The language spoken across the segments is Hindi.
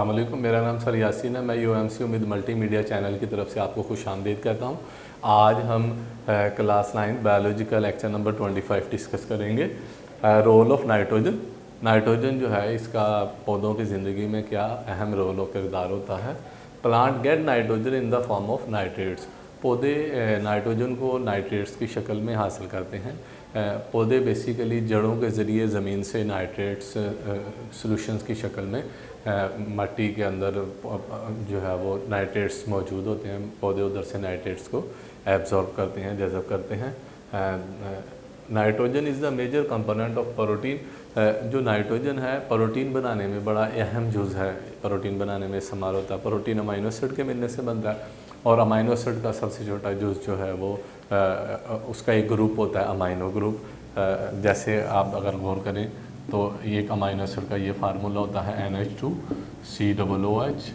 अस्सलाम वालेकुम। मेरा नाम सर यासीन है। मैं यूएमसी उम्मीद मल्टीमीडिया चैनल की तरफ से आपको खुश आमदीद कहता हूँ। आज हम क्लास 9 बायोलॉजी का लेक्चर नंबर 25 डिस्कस करेंगे। Role of nitrogen. नाइट्रोजन जो है इसका पौधों की ज़िंदगी में क्या अहम रोल और किरदार होता है। Plant get nitrogen in the form of nitrates. पौधे नाइट्रोजन को नाइट्रेट्स की शक्ल में हासिल करते हैं। पौधे बेसिकली जड़ों के ज़रिए ज़मीन से नाइट्रेट्स सॉल्यूशंस की शक्ल में मिट्टी के अंदर जो है वो नाइट्रेट्स मौजूद होते हैं। पौधे उधर से नाइट्रेट्स को एब्जॉर्ब करते हैं, जज़ब करते हैं। Nitrogen is the major component of protein. जो नाइट्रोजन है प्रोटीन बनाने में बड़ा अहम जुज़ है, प्रोटीन बनाने में इस्तेमाल होता है। प्रोटीन अमाइनो एसिड के मिलने से बनता है और अमाइनो एसिड का सबसे छोटा जुज़ जो है वो उसका एक ग्रुप होता है अमाइनो ग्रुप। जैसे आप अगर गौर करें तो एक अमाइनो एसिड का ये फार्मूला होता है NH2COOH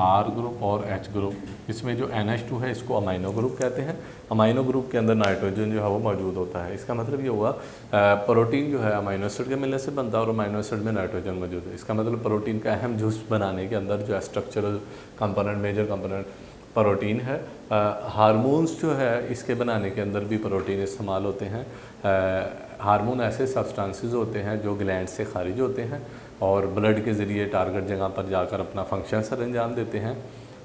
R ग्रुप और H ग्रुप। इसमें जो NH2 है इसको अमाइनो ग्रुप कहते हैं। अमाइनो ग्रुप के अंदर नाइट्रोजन जो है वो मौजूद होता है। इसका मतलब ये हुआ प्रोटीन जो है अमाइनो एसिड के मिलने से बनता है और अमाइनो एसिड में नाइट्रोजन मौजूद है। इसका मतलब प्रोटीन का अहम जुज़ बनाने के अंदर जो है structural component, major component protein है। हार्मोन्स जो है इसके बनाने के अंदर भी प्रोटीन इस्तेमाल होते हैं। हार्मोन ऐसे सब्सटेंसेस होते हैं जो ग्लैंड से खारिज होते हैं और ब्लड के ज़रिए टारगेट जगह पर जाकर अपना फंक्शन सर अंजाम देते हैं।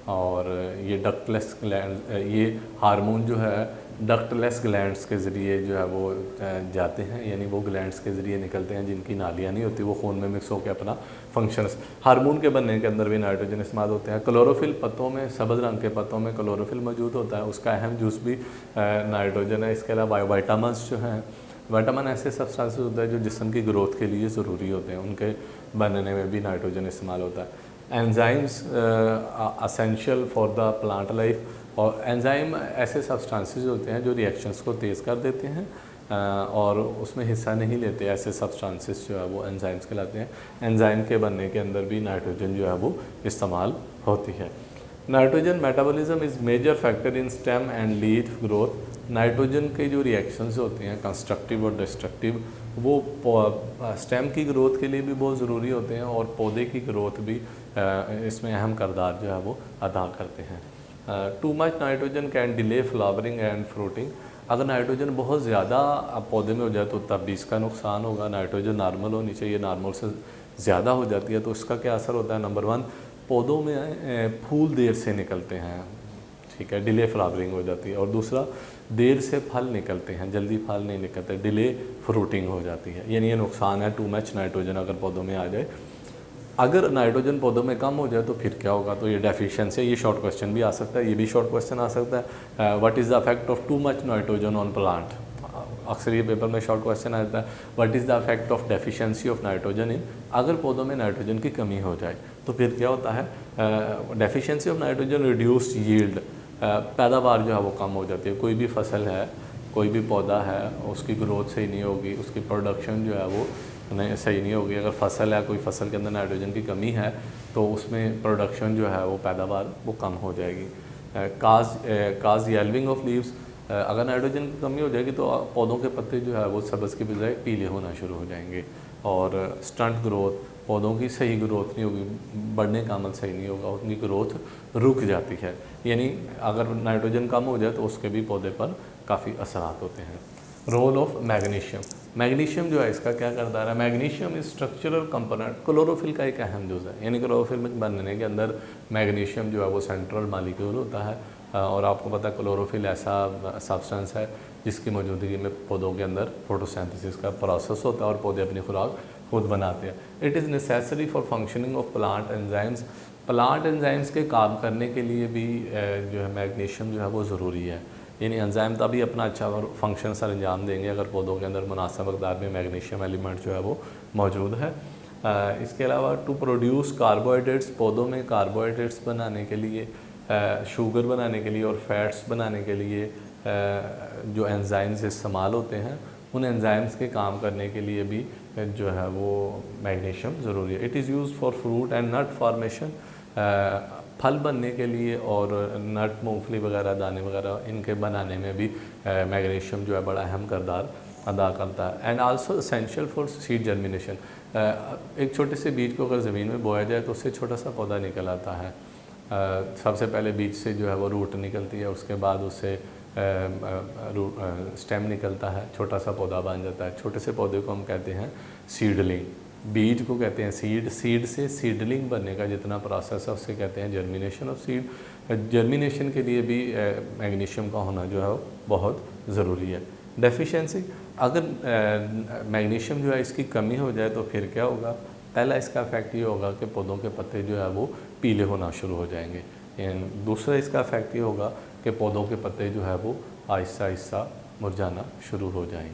और ये डक्टलेस ग्लैंड, ये हार्मोन जो है डक्टलेस ग्लैंड्स के ज़रिए जो है वो जाते हैं, यानी वो ग्लैंड्स के ज़रिए निकलते हैं जिनकी नालियाँ नहीं होती, वो खून में मिक्स होकर अपना फंक्शंस। हार्मोन के बनने के अंदर भी नाइट्रोजन इस्तेमाल होते हैं। क्लोरोफिल पत्तों में, सब्ज़ रंग के पत्तों में क्लोरोफिल मौजूद होता है, उसका अहम जूस भी नाइट्रोजन है। इसके अलावा वाइटामिन्स जो हैं, विटामिन ऐसे सब्सटेंसेस होते हैं जो जिस्म की ग्रोथ के लिए ज़रूरी होते हैं, उनके बनने में भी नाइट्रोजन इस्तेमाल होता है। Enzymes essential for the plant life. और एंजाइम ऐसे सब्सटेंसेस होते हैं जो रिएक्शंस को तेज़ कर देते हैं और उसमें हिस्सा नहीं लेते। ऐसे सब्सटेंसेस जो है वो एंजाइम्स कहलाते हैं। एंजाइम के बनने के अंदर भी नाइट्रोजन जो है वो इस्तेमाल होती है। Nitrogen metabolism is major factor in stem and leaf growth. नाइट्रोजन के जो रिएक्शंस होते हैं कंस्ट्रक्टिव और डिस्ट्रक्टिव, वो स्टेम की ग्रोथ के लिए भी बहुत ज़रूरी होते हैं और पौधे की ग्रोथ भी इसमें अहम किरदार जो है वो अदा करते हैं। Too much nitrogen can delay flowering and fruiting. अगर नाइट्रोजन बहुत ज़्यादा पौधे में हो जाए तो तब भी इसका नुकसान होगा। नाइट्रोजन नॉर्मल होनी चाहिए, नॉर्मल से ज़्यादा हो जाती है तो इसका क्या असर होता है। नंबर 1, पौधों में फूल देर से निकलते हैं, ठीक है, डिले फ्लावरिंग हो जाती है। और दूसरा, देर से फल निकलते हैं, जल्दी फल नहीं निकलते, डिले फ्रूटिंग हो जाती है। यानी ये नुकसान है टू मच नाइट्रोजन अगर पौधों में आ जाए। अगर नाइट्रोजन पौधों में कम हो जाए तो फिर क्या होगा, तो ये डेफिशिएंसी है। ये शॉर्ट क्वेश्चन भी आ सकता है, ये भी शॉर्ट क्वेश्चन आ सकता है। What is the effect of too much nitrogen on plant. अक्सर ये पेपर में शॉर्ट क्वेश्चन आता है, what is the effect of deficiency of nitrogen in. अगर पौधों में नाइट्रोजन की कमी हो जाए तो फिर क्या होता है। Deficiency of nitrogen reduce yield, पैदावार जो है वो कम हो जाती है। कोई भी फसल है, कोई भी पौधा है, उसकी ग्रोथ सही नहीं होगी, उसकी प्रोडक्शन जो है वो नहीं सही नहीं होगी। अगर फसल है, कोई फसल के अंदर नाइट्रोजन की कमी है तो उसमें प्रोडक्शन जो है वो पैदावार वो कम हो जाएगी। काज येल्विंग ऑफ लीव्स, अगर नाइट्रोजन की कमी हो जाएगी तो पौधों के पत्ते जो है वो सब्ज़ की बजाय पीले होना शुरू हो जाएंगे। और स्टंट ग्रोथ, पौधों की सही ग्रोथ नहीं होगी, बढ़ने का अमल सही नहीं होगा, उनकी ग्रोथ रुक जाती है। यानी अगर नाइट्रोजन कम हो जाए तो उसके भी पौधे पर काफ़ी असरात होते हैं। Role of magnesium. मैग्नीशियम जो है इसका क्या किरदार है। Magnesium is structural component, chlorophyll का एक अहम जुज़ है। यानी क्लोरोफिल में बनने के अंदर मैग्नीशियम जो है वो सेंट्रल मालिक्यूल होता है। और आपको पता है क्लोरोफिल ऐसा सब्सटेंस है जिसकी मौजूदगी में पौधों के अंदर फोटोसिंथेसिस का प्रोसेस होता है और पौधे अपनी खुराक खुद बनाते हैं। It is necessary for functioning of plant enzymes. Plant enzymes के काम करने के लिए भी जो है मैग्नीशियम जो है वो ज़रूरी है। यानी एंजाइम तभी अपना अच्छा फंक्शन सर अंजाम देंगे अगर पौधों के अंदर मुनासिब मकदार में मैग्नीशियम एलिमेंट जो है वो मौजूद है। इसके अलावा टू प्रोड्यूस कार्बोहाइड्रेट्स, पौधों में कार्बोहाइड्रेट्स बनाने के लिए, शुगर बनाने के लिए और फैट्स बनाने के लिए जो एंजाइम्स इस्तेमाल होते हैं, उन एंजाइम्स के काम करने के लिए भी जो है वो मैग्नीशियम ज़रूरी है। It is use for fruit and nut formation, फल बनने के लिए और नट, मूंगफली वगैरह, दाने वगैरह, इनके बनाने में भी मैग्नीशियम जो है बड़ा अहम किरदार अदा करता है। And also essential for seed germination. एक छोटे से बीज को अगर ज़मीन में बोया जाए तो उससे छोटा सा पौधा निकल आता है। सबसे पहले बीज से जो है वो रूट निकलती है, उसके बाद उससे स्टेम निकलता है, छोटा सा पौधा बन जाता है। छोटे से पौधे को हम कहते हैं सीडलिंग, बीज को कहते हैं सीड, सीड से सीडलिंग बनने का जितना प्रोसेस है उससे कहते हैं जर्मिनेशन ऑफ सीड। जर्मिनेशन के लिए भी मैग्नीशियम का होना जो है वो बहुत ज़रूरी है। डेफिशिएंसी, अगर मैग्नीशियम जो है इसकी कमी हो जाए तो फिर क्या होगा? पहला इसका इफेक्ट ये होगा कि पौधों के पत्ते जो है वो पीले होना शुरू हो जाएंगे। एंड दूसरा इसका इफेक्ट ये होगा कि पौधों के पत्ते जो है वो आहिस्ता आहिस्ता मुरझाना शुरू हो जाएंगे।